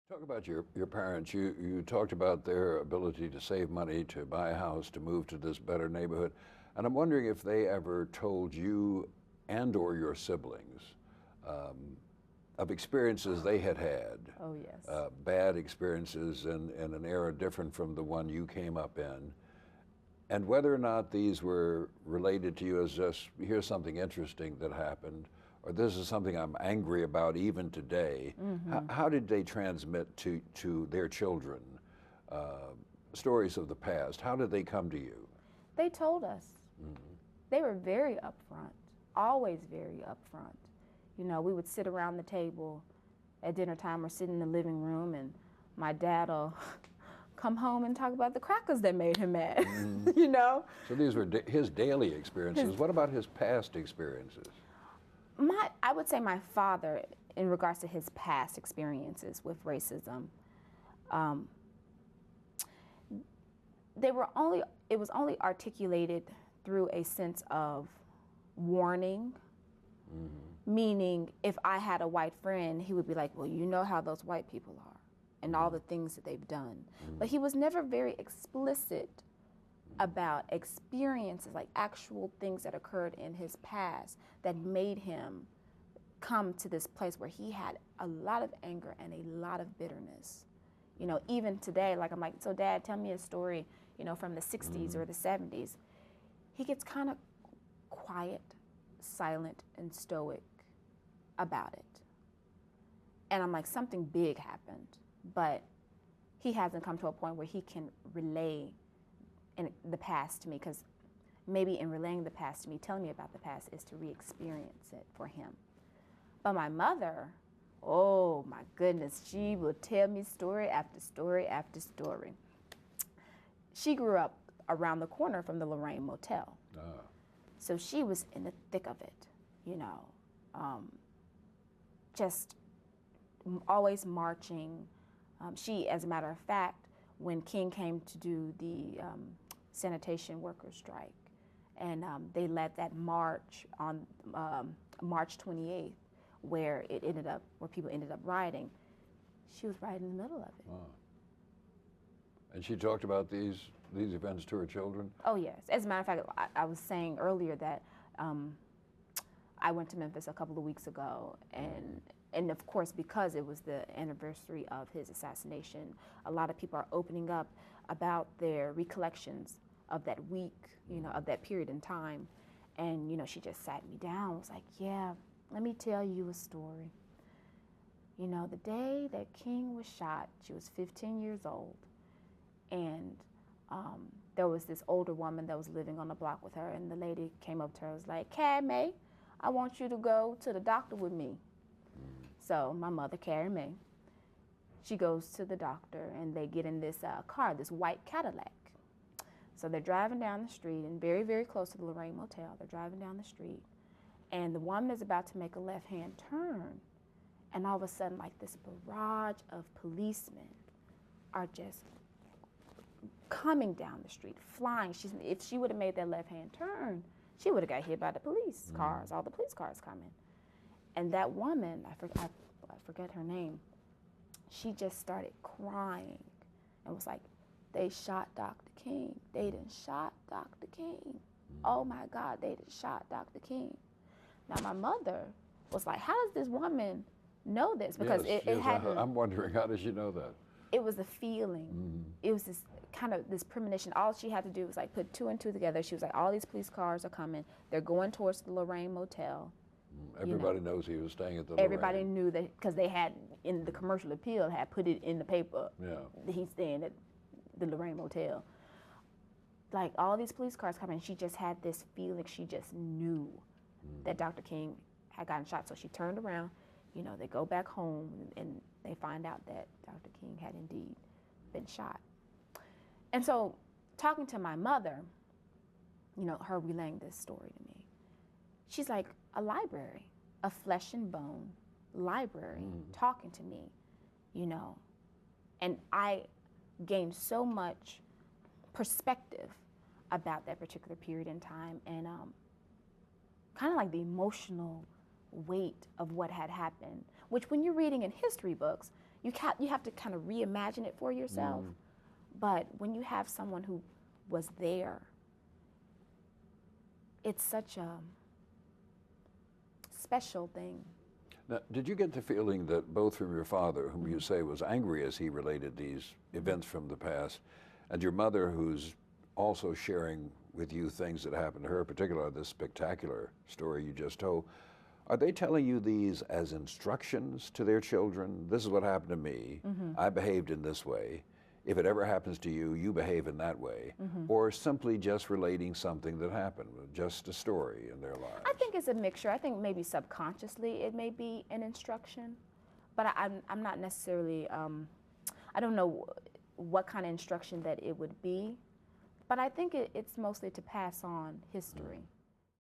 Talk about your parents. You talked about their ability to save money, to buy a house, to move to this better neighborhood. And I'm wondering if they ever told you and or your siblings of experiences they had had. Oh, yes. Bad experiences in an era different from the one you came up in. And whether or not these were related to you as just, here's something interesting that happened, or this is something I'm angry about even today. How did they transmit to their children stories of the past? How did they come to you? They told us. They were very upfront, always very upfront. You know, we would sit around the table at dinner time or sit in the living room, and my dad'll come home and talk about the crackers that made him mad, you know? So these were his daily experiences. What about his past experiences? I would say my father, in regards to his past experiences with racism, it was only articulated through a sense of warning. Meaning, if I had a white friend, he would be like, well, you know how those white people are and all the things that they've done. But he was never very explicit about experiences, like actual things that occurred in his past that made him come to this place where he had a lot of anger and a lot of bitterness. You know, even today, like I'm like, so Dad, tell me a story, you know, from the 60s or the 70s. He gets kind of quiet, silent, and stoic about it. And I'm like, something big happened, but he hasn't come to a point where he can relay in the past to me, because maybe in relaying the past to me, telling me about the past is to re-experience it for him. But my mother, oh my goodness, she will tell me story after story after story. She grew up around the corner from the Lorraine Motel. So she was in the thick of it, you know, just always marching. She, as a matter of fact, when King came to do the sanitation workers strike, and they led that march on March 28th, where people ended up rioting, she was right in the middle of it. Wow. And she talked about these events to her children? Oh yes. As a matter of fact, I was saying earlier that I went to Memphis a couple of weeks ago, and of course, because it was the anniversary of his assassination, a lot of people are opening up about their recollections of that week, you know, of that period in time. And, you know, she just sat me down, was like, yeah, let me tell you a story. You know, the day that King was shot, she was 15 years old. And there was this older woman that was living on the block with her, and the lady came up to her and was like, Carrie Mae, I want you to go to the doctor with me. So my mother, Carrie Mae, she goes to the doctor, and they get in this car, this white Cadillac. So they're driving down the street, and very, very close to the Lorraine Motel. They're driving down the street, and the woman is about to make a left-hand turn, and all of a sudden, like this barrage of policemen are just coming down the street, flying. If she would have made that left-hand turn, she would have got hit by the police cars, all the police cars coming. And that woman, I forget her name, she just started crying and was like, they shot Dr. King. They done shot Dr. King. Oh my God, they done shot Dr. King. Now my mother was like, how does this woman know this? Because yes, it hadn't. I'm wondering, how does she know that? It was a feeling. It was this kind of this premonition. All she had to do was like put two and two together. She was like, all these police cars are coming. They're going towards the Lorraine Motel. Everybody knows he was staying at the Lorraine. Everybody knew that, because they had, in the commercial appeal, had put it in the paper. Yeah. He's staying at the Lorraine Motel. Like, all these police cars coming, she just had this feeling. She just knew that Dr. King had gotten shot. So she turned around. You know, they go back home, and they find out that Dr. King had indeed been shot. And so, talking to my mother, you know, her relaying this story to me, she's like, a library, a flesh and bone library, talking to me, you know. And I gained so much perspective about that particular period in time, and kind of like the emotional weight of what had happened, which when you're reading in history books, you have to kind of reimagine it for yourself. But when you have someone who was there, it's such a special thing. Now, did you get the feeling that both from your father, whom you say was angry as he related these events from the past, and your mother, who's also sharing with you things that happened to her, particularly this spectacular story you just told, are they telling you these as instructions to their children? This is what happened to me. I behaved in this way. If it ever happens to you, you behave in that way. Or simply just relating something that happened, just a story in their lives? I think it's a mixture. I think maybe subconsciously it may be an instruction, but I'm not necessarily, I don't know what kind of instruction that it would be, but I think it's mostly to pass on history.